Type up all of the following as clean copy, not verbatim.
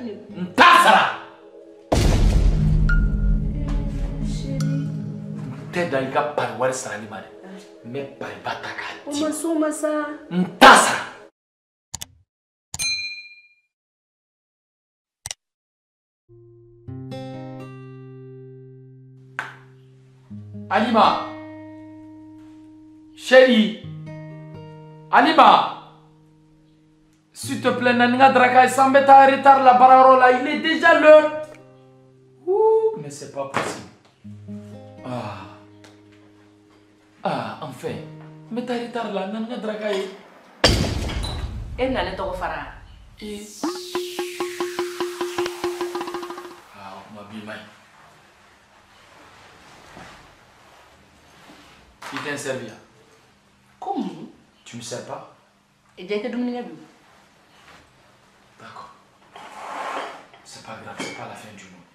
Ntasara. T'es dans le cas par Wari Saranimane. Mais par Bataka. Ntasara. Alima. Chérie. Alima. S'il te plaît, Naniga Draka, il semble être en retard la bararola. Il est déjà l'heure. Ouh, mais c'est pas possible. Enfin. Mais t'as retard là, Naniga Draka. Et n'allez pas faire. On m'a bien. Il t'a servi. Comment? Tu me sers pas? Et j'ai été dominé. D'accord. C'est pas grave, c'est pas la fin du monde.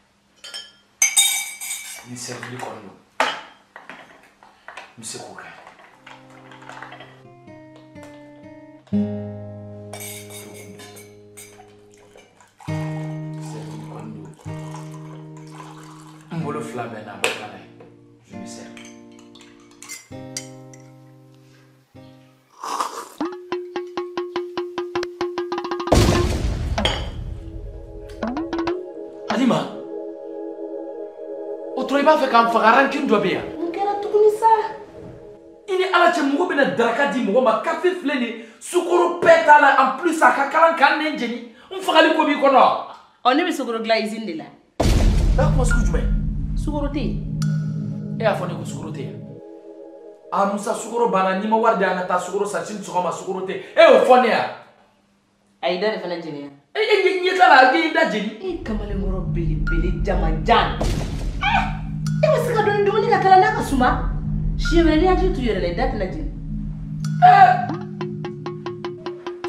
Il servi comme nous. Monsieur Kouka. Servi comme nous. On le flamme à la je me sers. Alima, autre pas fait qu'un fagaran qui doit bien. On kera tout ça. Il est à la tchémou ben draka di mo ma café fleni sukuru pétala en plus à kakalan kan nenjeni. On fera le kobi kono. On est sukuru glazine de là. D'accord, ce que tu mets. Sukuru thé. Et à fond de sukuru thé. Ah Moussa sukuru bana ni ma warde anata sukuru sa chin sukoma sukuru thé. Et au fond ya. Aïda de fana jeni. Ni kala di da jeni. Kamale moro bili jamajan. Ewa sika doni dumuni ka kala naka suma. Shiwele ati tu yere dat na jeni.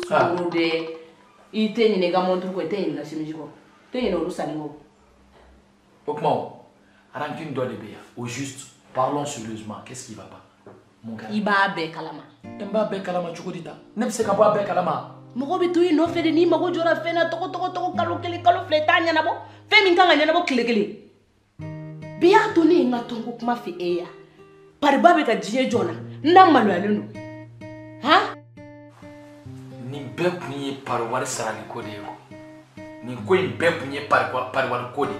Sukuru de ite ni nega montre ko ite ni la chimijiko. Te ni no rusaningo. Okmo. Rancune doit de bien. Au juste, parlons sérieusement. Qu'est-ce qui va pas? Mon gars. Iba be kalama. Mba be kalama chukodita. Nem se kaba be kalama. Mogo bi tuyi no fede ni mago jora fena toko kalo fleta nya nabo. Fe min kanga nya nabo kile. Biya to ni nga tongo kuma fi eya. Pari babe ka jiye jona. Na malo alenu. Ha? Ni be kunye par Wari Sarani kode yo. Ni ko in be kunye par Wari kode.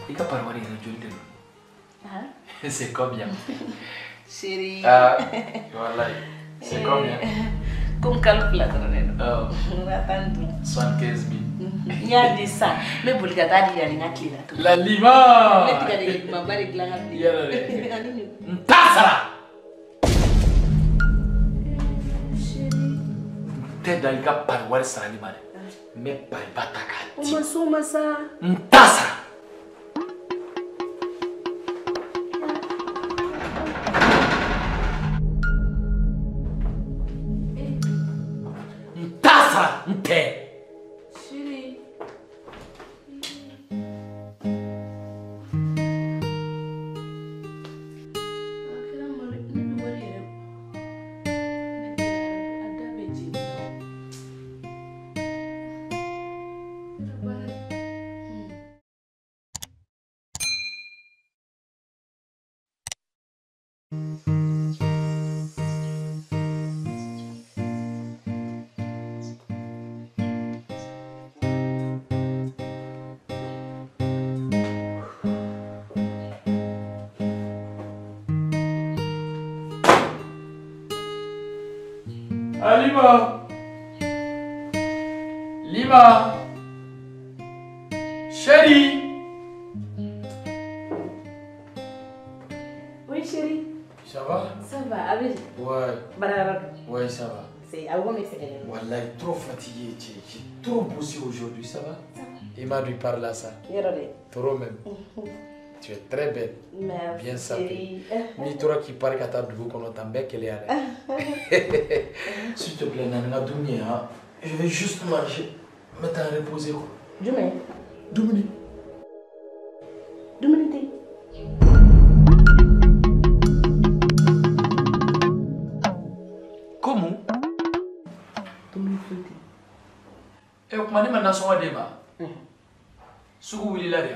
Ika par Wari rejolde lo. Hein? C'est combien? Chérie. Voilà. C'est combien? Comme calculateur. Oh. 75 000. Il y a des ça. Mais pour les gars, il y a une clé là. La lima. Mais tu as des mamans qui l'ont appelé. Ntasara. T'es dans le cas par Wari Saranimane. Mais par Bataka. Ntasara. Nte. Chérie. Alima. Lima. Chérie. Oui, chérie. Ça va? Ça va, avec. Ouais. Barara. Ouais, ça va. C'est à vous, mais c'est elle. Wallah, trop fatigué. J'ai trop bossé aujourd'hui, ça va? Il m'a dû parler à ça. Trop même. Tu es très belle. Merci. Bien sapée. Ni toi qui parle qu'à ta double qu'on entend bien qu'elle est à l'aise. S'il te plaît, Nana, je vais juste manger. Mais t'as reposé quoi? Demain. 2 minutes. 2 minutes. Comment? 2 minutes. Eh, kuma ne ma nasɔngɔ d'e ma sugu wulila de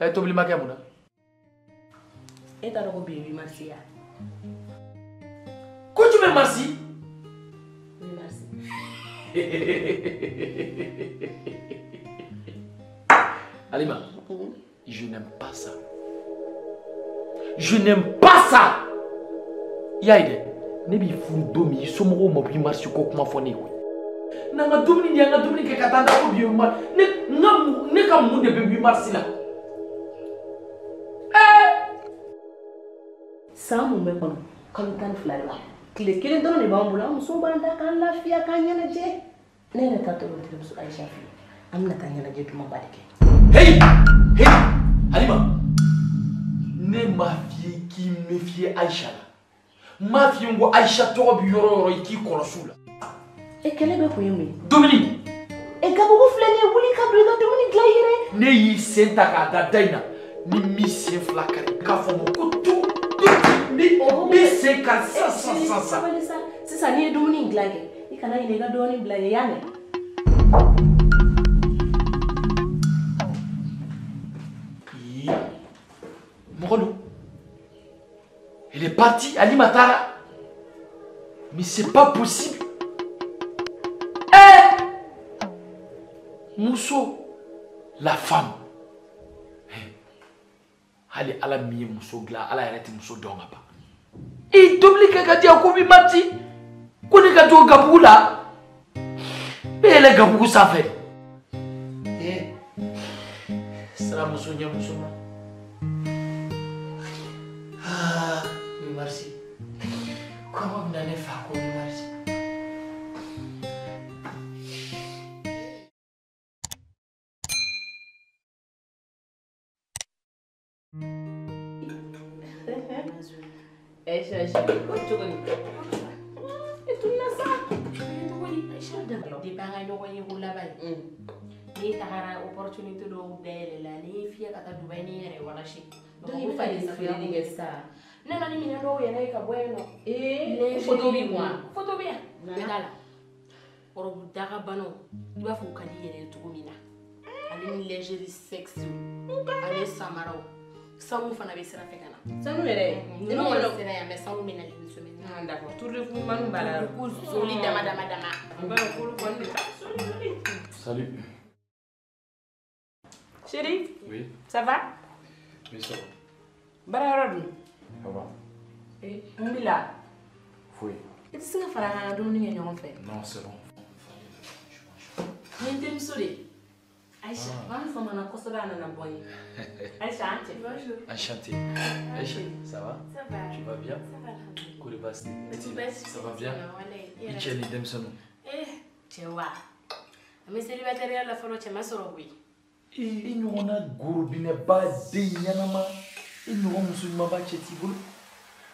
yan tobili ma kɛ mun na e t'a dɔn ko bi ye 8 mars ya ko jumɛn marsi 8 mars Alima je n'aime pas ça je n'aime pas ça y'a ye dɛ ne b'i furu don min i somɔgɔw ma 8 mars ko kuma fɔ ne ye koyi n'an ka dumuni di an ka dumuni kɛ ka taa da ko bi 8 mars ne ka mun de bɛ 8 mars la san mun bɛ kɔnɔ kalo 12 de b'a tile 1 dɔrɔn de b'an bolo an musow b'an da k'an lafiya k'an ɲɛnajɛ ne yɛrɛ ta tɔgɔ terimuso Aisha fɛ an bɛna taa ɲɛnajɛ dumanba de kɛ hey Halima ne m'a f'i ye k'i méfier Aisha la m'a f'i ye n ko Aisha tɔgɔ bi yɔrɔ o yɔrɔ i k'i kɔlɔsi u la e kɛlɛ bɛ kun ye mun ye dumuni e gabugu filɛ nin ye wuli ka don i ka dumuni dilan i yɛrɛ ne y'i sen ta k'a da da in na ni min sen fila kari k'a fɔ ma ko tu ni sen kari sisan sisan n'i ye dumuni in dilan kɛ i kana ɲinɛ i ka dɔɔnin bila ye y'a mɛn mɔgɔ don elle est partie Halima taara mais c'est pas possible muso la femme hali ala min ye muso dilan ala yɛrɛ tɛ muso dɔn ka ban i tobili kɛ ka di yan ko 8 mars ko ne ka to gabugu la ne yɛlɛ gabugu sanfɛ sera muso ɲɛ muso ma 8 mars kɔngɔ bɛna ne fa ko 8 mars Aisha, what you going to do? Itu nasa. Itu wali Aisha dah. Di bangai nyokoy yung ulabay. Ni tahara opportunity do dele la ni fia kata Dubai ni yere wala shi. Doni fa ni safiri ni gesta. Nana ni mina do yana ka bueno. Photo bi moi. Photo bi. Bedala. Oro daga bano. Iba fu kadi yere to mina. Ali ni lingerie sexy. Ali samaro. Samu fana be sira fɛ kana sanu yɛrɛ ne ma wala sira ya mais samu bɛ na nin semaine d'accord tout le coup manu bala ko soli dama ba ko ko ne salut chérie oui ça va oui ça va bara yɔrɔ dun ça va mun b'i la oui i tɛ se ka fara an ka dumuni kɛ ɲɔgɔn fɛ non c'est bon ni n terimuso de Aïcha, on s'en a kosɛbɛ a nana bɔ ye Aïcha, bonjour. Enchanté. Aïcha, ça va? Ça va. Tu vas bien? Ça va, alhamdoulilah. Kouré Basti. Ça va bien? Oui. Tu es né d'Emsono. Tu vois. Mais célibataire la folo tu m'as soro oui. I ɲɔgɔnna gorobinɛ ba den ɲɛnama i ɲɔgɔn muso ɲuman ba cɛ t'i bolo.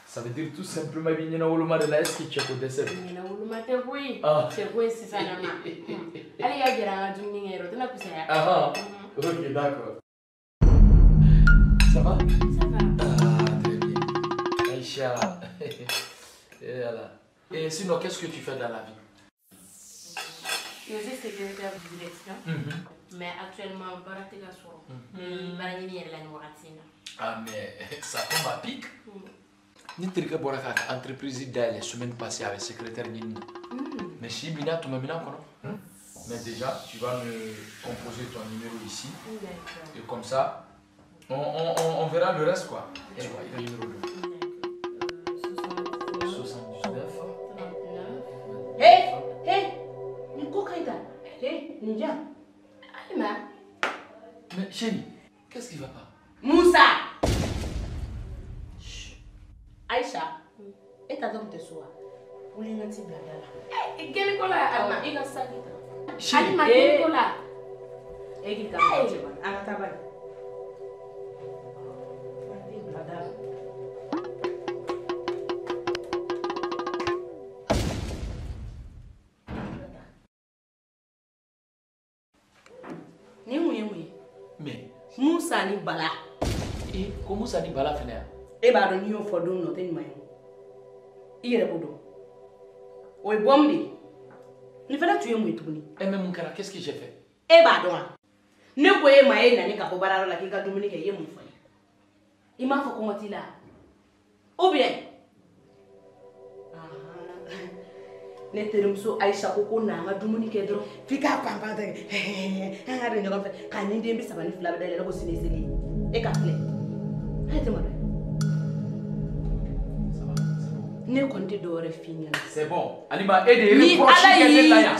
Ça veut dire tout simplement i bɛ ɲɛna woloma de la est-ce que cɛ ko dɛsɛ don? Ɲɛna woloma tɛ koyi. Cɛ ko sisan na ma. Hali ka gɛrɛ an ka dumuni kɛ yɔrɔ o tɛna kusaya. Ok, d'accord. Ça va? Ça va. Ah, très bien. Aïcha. Et voilà. Et sinon, qu'est-ce que tu fais dans la vie? Je suis secrétaire de direction. Mais actuellement, je suis Ah, mais ça tombe à pic. Ni trika bora ka entreprise d'aller la semaine passée avec secrétaire Nina. Mais si bina tu m'as kono. Mais déjà tu vas me composer ton numéro ici. Et comme ça on verra le reste quoi. Et voilà, il y a le numéro 2. 79 Hey, ni ko kaita. Hey, ninja. Alima. Mais chérie, qu'est-ce qui va pas? Moussa. Aïcha, et ta dame te soa. Vous les nanti blada là. Quel cola Alma? Il a ça qui t'a. Alima quel cola? Et qui t'a dit à ta balle. Blada. Ni mouye. Mais Moussa ni bala. Et comment ça dit bala fena? E b'a dɔn n'i y'o fɔ don min na o tɛ ɲuman ye o i yɛrɛ b'o dɔn o ye bɔmu de ye Ni fana tu ye mun tuguni. Et même mon cara, qu'est-ce que j'ai fait? E b'a dɔn wa? Ne ko e ma e nani ka bɔ baarayɔrɔ la k'i ka dumuni kɛ i ye mun fɔ ye? I m'a fɔ kɔngɔ t'i la? Ou bien? Ne terimuso Aïcha ko n'an ka dumuni kɛ dɔrɔn f'i k'a panpan tɛ an ka de ɲɔgɔn fɛ k'a ni den bi 3 ni 2 bɛ da yɛlɛ ko sini seli e ka filɛ hali tɛ ma dɔn ne kɔni tɛ dɔwɛrɛ f'i ɲɛna. C'est bon Alima e de reproche kɛ ne la yan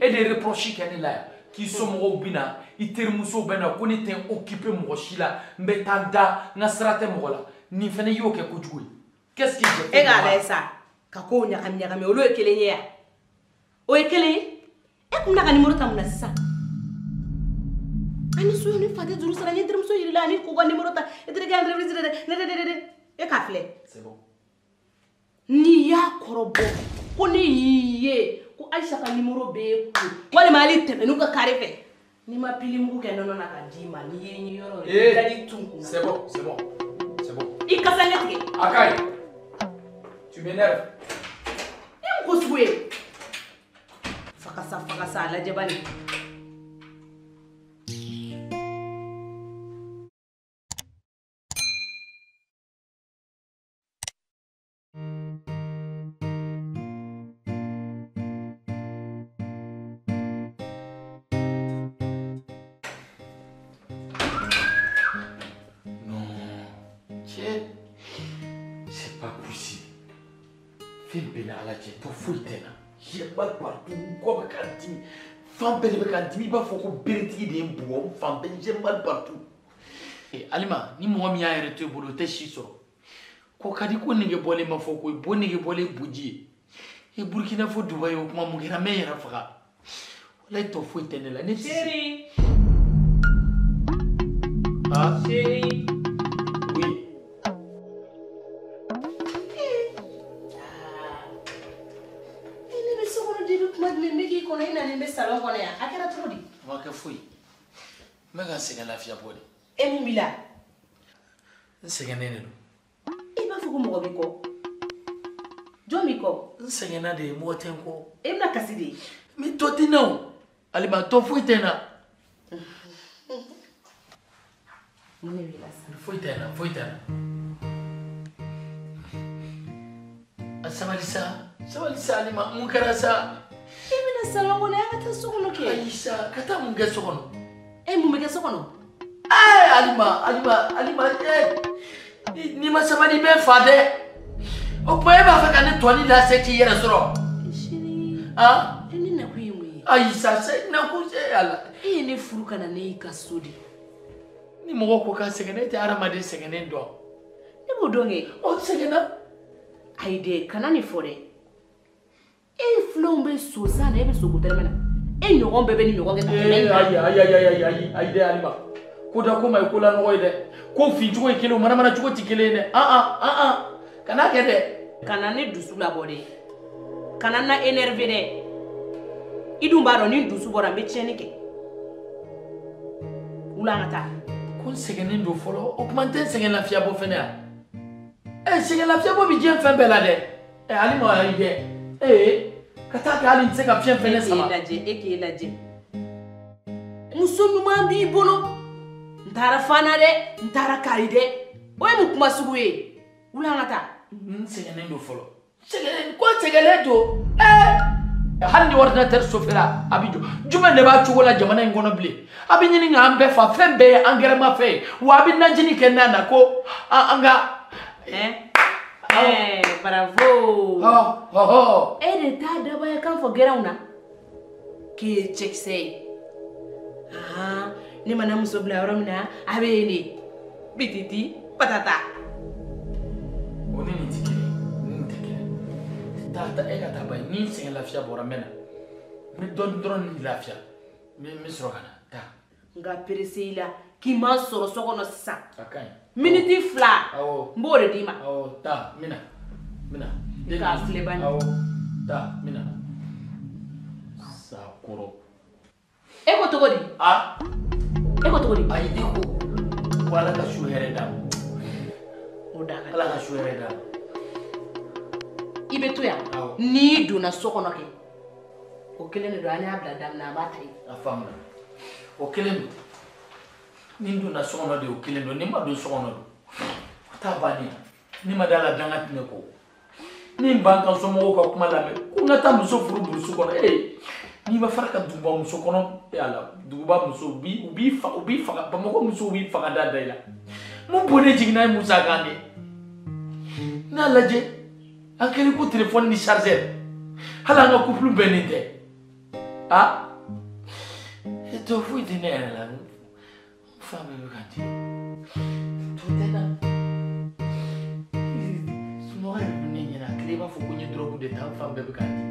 e de reproche kɛ ne la yan k'i somɔgɔw bɛ na i terimuso bɛ na ko ne tɛ occupé mɔgɔ si la n bɛ taa da n ka sira tɛ mɔgɔ la nin fana y'o kɛ kojugu ye qu'est-ce que j'ai fait? E k'a lajɛ sa ka kow ɲagami ɲagami olu ye kelen ye yan. O ye kelen ye e kun bɛna ka numéro ta mun na sisan ani so ni fa tɛ juru sara n ye terimuso yir'i la ani k'u ka numéro ta e tɛ kɛ entreprise de e k'a filɛ n'i y'a kɔrɔbɔ ko ne y'i ye ko Aïcha ka numéro b'e kun walima hali tɛmɛ n'u ka carré fɛ n'i ma pili mugu kɛ nɔnɔ na ka d'i ma n'i ye n ye yɔrɔ yɔrɔ daji tun kun. C'est bon i kasa ɲɛ tigɛ. Akaye tu m'énerves. E ko sugu ye fakasa a lajɛ bani. C'est pas possible. Fais bien à la tête, faut j'ai mal partout, quoi, femme belle, il va faut qu'on berti des bois, femme belle, j'ai mal partout. Et Alima, ni moi m'y a arrêté pour le téchiso. Quoi, quand il connaît bolé ma faut que bonne et bolé boudier. Et Burkina faut Dubaï au moment où il y a meilleur frère. Là, il faut éteindre la net. Chérie. Ah, chérie. Oui. Salon kɔnɔ yan a kɛra cogo di? Ma kɛ foyi n bɛ ka sɛgɛn lafiya bɔ de. E mun b'i la? N sɛgɛnnen de don. I b'a fɔ ko mɔgɔ b'i kɔ jɔn b'i kɔ? N sɛgɛnna de mɔgɔ tɛ n kɔ. E bɛna kasi de. Mais tɔ tɛ n na o Alima tɔ foyi tɛ n na. Mun de b'i la sa? Foyi tɛ n na foyi tɛ n na. A sabali sa Alima mun kɛra sa? E bɛna salon kɔnɔ yan ka taa so kɔnɔ kɛ. Ayi sa ka taa mun kɛ so kɔnɔ? E mun bɛ kɛ so kɔnɔ? Alima n'i ma sabali bɛ fa dɛ. O kuma e b'a fɛ ka ne tɔni lase k'i yɛrɛ sɔrɔ? Chérie. Ah? E ne nakun ye mun ye? Ayi sa nakun ala. E ye ne furu ka na ne y'i ka so de. Ni mɔgɔ ko ka sɛgɛn ne tɛ hadamaden sɛgɛnnen dɔn. Ne b'o dɔn kɛ. O sɛgɛnna. Ayi dɛ kana nin fɔ dɛ. E filanw bɛ so san na e bɛ sogo tɛrɛmɛ na. E ɲɔgɔn bɛɛ bɛ ni ɲɔgɔn kɛ ka tɛmɛ. Ayi dɛ Alima. Ko da ko ma ye ko la nɔgɔ ye dɛ. Ko fin cogo ye kelen o manamana cogo tɛ kelen ye dɛ. Kana kɛ dɛ. Kana ne dusu labɔ dɛ. Kana na énervé dɛ. I dun b'a dɔn ni dusu bɔra n bɛ tiɲɛni kɛ. Wula an ka taa. Ko n sɛgɛnnen don fɔlɔ o kuma n tɛ n sɛgɛn lafiya bɔ fɛnɛ yan. Sɛgɛn lafiya bɔ bi diɲɛ fɛn bɛɛ la dɛ. Alima ayi dɛ. Ka taa kɛ hali n tɛ se ka fiɲɛ fɛnɛ sama. E k'e lajɛ. Muso ɲuman b'i bolo. N taara fana dɛ, n taara kari dɛ. O ye mun kuma sugu ye? Wula an ka taa. N sɛgɛnnen don fɔlɔ. Ko sɛgɛnnen don. Hali ni ordinateur sofɛra a bɛ jɔ. Jumɛn de b'a cogo la jamana in kɔnɔ bilen? A bɛ ɲini k'an bɛɛ fa fɛn bɛɛ ye angɛrɛma fɛn ye. Wa a bɛ najini kɛ n'a na ko an ka. Bravo. E de t'a dabɔ ye kan fɔ gɛrɛnw na. K'e ye cɛkisɛ ye. Ne mana muso bila yɔrɔ min na a bɛ yen de. Bititi patata. O ni nin tɛ kelen. Taa e ka taa ba ye ni sɛgɛn lafiya bɔra n bɛ na. N bɛ dɔɔnin ni lafiya n bɛ sɔrɔ ka na taa. N ka perese i la k'i ma sɔrɔ so kɔnɔ sisan. A ka ɲi. Miniti 2 n b'o de d'i ma. Taa n bɛ na. K'a filɛ bani. Taa n bɛ na. Sakɔrɔ. E ko cogo di? E ko cogo di? Ayi e ko ala ka su hɛrɛ d'a ma. O da Ala ka su hɛrɛ d'a ma. I bɛ to yan n'i donna so kɔnɔ kɛ o kelen do ani abla dam na batai afamna o kelen nindu na sono de o kelen do ni ma do sono do ta bani ni ma dala danga tine ko ni banka so mo ko kuma la me ko ngata muso furu burusu kono ni ma faraka duba muso kono ala duba muso ubi fa ba mo ko muso ubi fa da daila mo bone jigna musa gane na laje akeli ko téléphone ni charger hala nga couple benite ah eto fui dinero la femme be kanti to tena suno ay ni na kleba fu kunye drogu de tam femme be kanti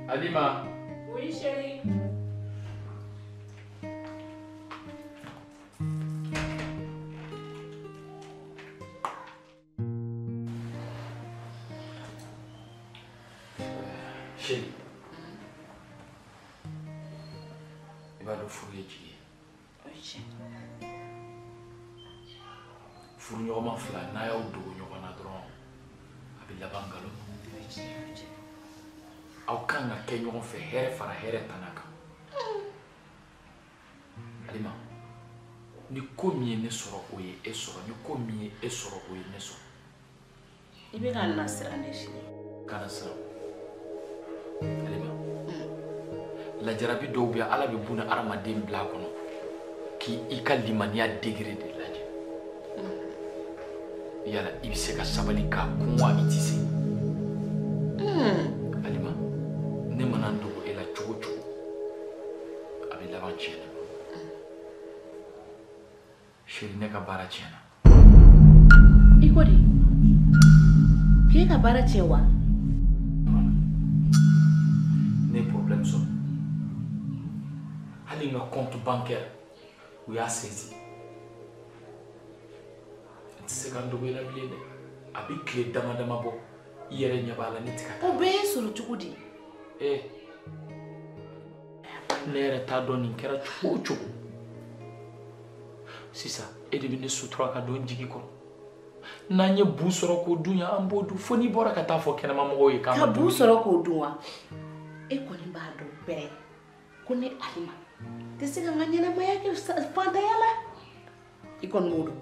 Alima. Oui, chérie. Chérie. Il va nous fourrer qui est. Oui, chérie. Fourrer ɲɔgɔn fila n'a y'aw dogo ɲɔgɔn na dɔrɔn a bɛ laban nkalon. Oui, chérie. Aw kan ka kɛ ɲɔgɔn fɛ hɛrɛ fara hɛrɛ tana kan. Alima, ni ko min ye ne sɔrɔ o ye e sɔrɔ, ni ko min ye e sɔrɔ o ye ne sɔrɔ. I bɛ ka na siran ne chérie. Kana siran. Alima, lajarabi dɔw bɛ Ala bɛ buna adamaden bila a kɔnɔ k'i ka limaniya degré de lajɛ. Yala i bɛ se ka sabali k'a kun wa i tɛ se. Alima, ne mana dogo e la cogo o cogo a bɛ laban tiɲɛna. Chérie, ne ka baara tiɲɛna. I ko di? K'e ka baara tiɲɛ wa? Ne problème sɔrɔ. Hali n ka compte bancaire u y'a saisi. N tɛ se ka n dogo e la bilen dɛ. A bɛ tile dama dama bɔ i yɛrɛ ɲɛ b'a la ne tɛ ka taa. O bɛɛ ye sɔrɔ cogo di? Ne yɛrɛ t'a dɔn nin kɛra cogo o cogo. Sisan e de bɛ ne sutura ka don jigi kɔrɔ. N'an ye bu sɔrɔ k'o dun ya an b'o dun fo n'i bɔra ka taa fɔ kɛnɛma mɔgɔw ye k'an Ka bu sɔrɔ k'o dun wa? E kɔni b'a dɔn bɛrɛ ko ne Alima tɛ se ka n ka ɲɛnamaya kɛ fantanya la. I kɔni b'o dɔn.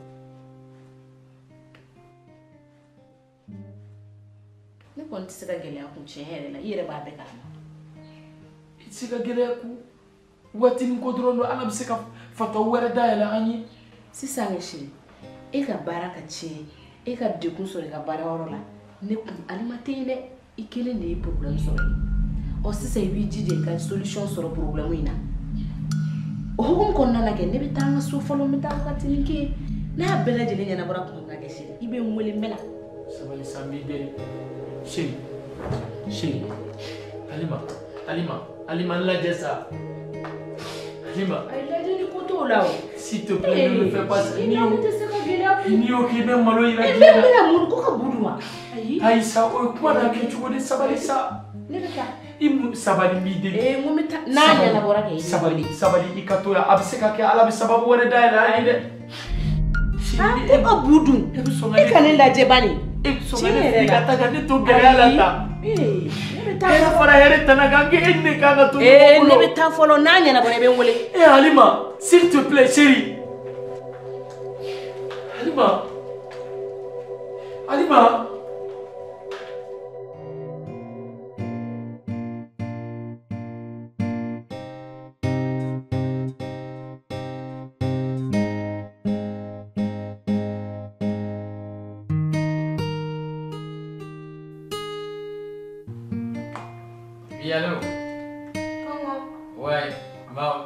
Ne kɔni tɛ se ka gɛlɛya kun tiɲɛ yɛrɛ la i yɛrɛ b'a bɛɛ kalama. I tɛ se ka gɛlɛya kun waatinin ko dɔrɔn don Ala bɛ se ka fataw wɛrɛ dayɛlɛ an ye. Sisan ne chérie, e ka baara ka tiɲɛ, e ka degun sɔrɔ i ka baarayɔrɔ la, ne kun Alima tɛ yen dɛ, i kelen de ye problème sɔrɔ yen. Ɔ sisan i b'i jija i ka solution sɔrɔ problème in na. O hukumu kɔnɔna na kɛ ne bɛ taa n ka so fɔlɔ n bɛ taa wagatinin kɛ yen. N'a bɛɛ lajɛlen ɲɛnabɔra tuma min na kɛ chérie, i bɛ n wele n bɛ na. Sabali sa n b'i deli. Chérie, Alima n lajɛ sa. Alima. Ayi lajɛli ko t'o la o. S'il te plaît, ne me fais pas ça. I n'a tɛ se ka gɛlɛya kun. N'i y'o k'i bɛ malo yira E diɲɛ bɛ na. bɛna mun ko ka budu wa? Ayi. Ayi sa o ye kuma n'a kɛ cogo di sabali sa. Ne bɛ taa. Sabali n b'i deli. N ko n bɛ taa n'a ɲɛnabɔra kɛ i bɛ wele. Sabali i ka to yan a bɛ se ka kɛ Ala bɛ sababu wɛrɛ dayɛlɛ an ye dɛ. Ko ka budu. E ka ne lajɛ bani. E bɛ sɔn ka ne fili ka taa ka ne to gɛlɛya la tan. Ne bɛ taa. Hɛrɛ fara hɛrɛ tana kan e ni ne kan ka to ɲɔgɔn Ne bolo. bɛ taa fɔlɔ n'a ɲɛnabɔra i bɛ n wele. Alima, s'il te plaît chérie. Alima. Oui, allô? Comment? Ouais,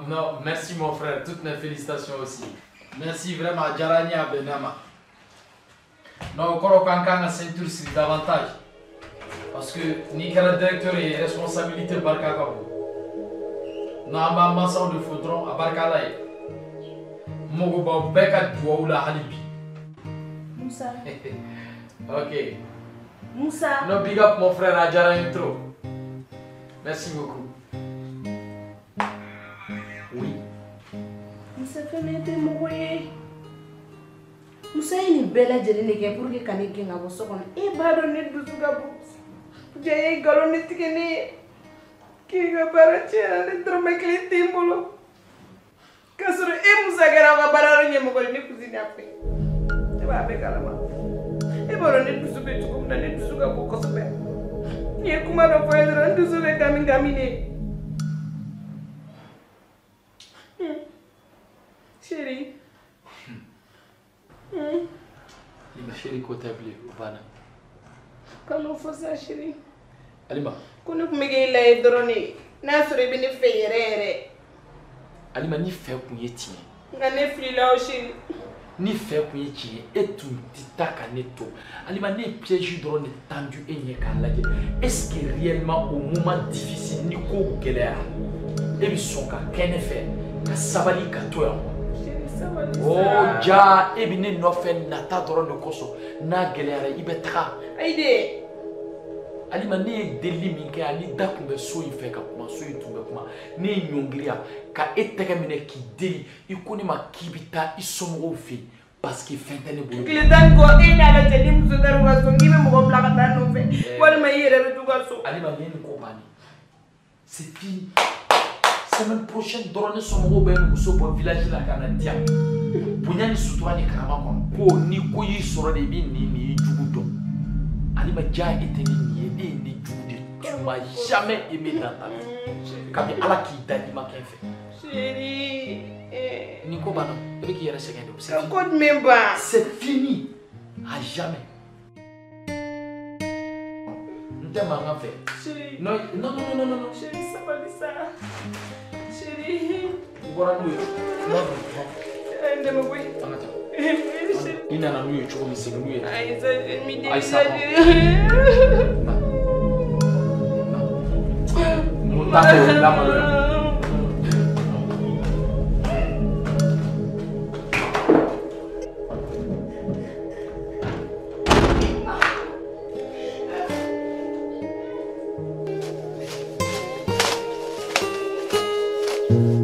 non, merci mon frère, toutes mes félicitations aussi. Merci vraiment, Djarania Benama. Non, encore quand ceinture c'est davantage. Parce que ni le directeur et responsabilité Barka Kabo. Non, ma masse de faudron à Barkalaï. Mogoba Beka Douaoula Halibi. Moussa. Ok. Moussa. No big up mon frère Adjara Intro. Merci beaucoup. Oui. Moussa fɛn min tɛ mɔgɔ ye. Moussa ye nin bɛɛ lajɛlen de kɛ pour que ka ne gɛn ka bɔ so kɔnɔ. E b'a dɔn ne dusu ka bon. Ja ye nkalon de tigɛ ne ye. K'i ka baara tiɲɛna ne dɔrɔmɛ kelen tɛ n bolo. K'a sɔrɔ e Moussa kɛra ka baara yɔrɔ ɲɛmɔgɔ ye ne cousine a fɛ. Ne b'a bɛɛ kalama. E b'a dɔn ne dusu bɛ cogo min na ne dusu ka bon kosɛbɛ. N'i ye kuma dɔ fɔ ye dɔrɔn n dusu bɛ gami de. Chérie. Alima chérie côté bleu, Vana. Comment faut ça chérie? Alima. Ko ne kun bɛ k'e layɛ dɔrɔn de n'a sɔrɔ i bɛ ne fɛ yɛrɛ yɛrɛ. Alima ni fɛ kun ye tiɲɛ. Nka ne filila o chérie. Ni fɛ kun ye tiɲɛ e tun tɛ taa ka ne to. Alima ne ye piège dɔrɔn de tendu e ɲɛ k'a lajɛ. Est-ce que réellement au moment difficile ni ko gɛlɛyara e bɛ sɔn ka kɛ ne fɛ ka sabali ka to yan? Oh ja e bɛ ne nɔfɛ nata dɔrɔn de kosɔn n'a gɛlɛyara i bɛ taga. Ayi de. Alima ne ye deli min kɛ ani da tun bɛ so in fɛ ka kuma so in tun bɛ kuma ne ye ɲɔngiriya ka e tɛgɛ minɛ k'i deli i ko ne ma k'i bɛ taa i somɔgɔw fɛ yen parce que fɛn tɛ ne bolo. Tile tan ni kɔ e n'a lajɛ ni muso taara u ka so k'i bɛ mɔgɔ bila ka taa nɔfɛ walima i yɛrɛ bɛ t'u ka so. Alima nin ye nin ko bannen c'est fini semaine prochaine dɔrɔn ne somɔgɔw bɛ muso bɔ village la ka na di yan bonya ni sutura ni karama kɔnɔ ko ni ko y'i sɔrɔ de i bɛ nin y'i jugu dɔn. Alima ja e tɛ ne nin ye ne ye ne jugu de tu m'as jamais aimé dans ta vie kabi ala k'i da i ma kɛ n fɛ. Chérie. Nin ko banna e bɛ k'i yɛrɛ sɛgɛn de o c'est fini. Ko jumɛn ban? C'est fini à jamais. N tɛ mankan fɛ. Chérie. Non. Chérie sabali sa. Chérie. I bɔra n'u ye. Non. Dɛmɛ koyi. An ka taa. Chérie. I nana n'u ye cogo min segin n'u ye. Aïssa mi di. Aïssa mun t'a fɛ o lamaloya. Thank you.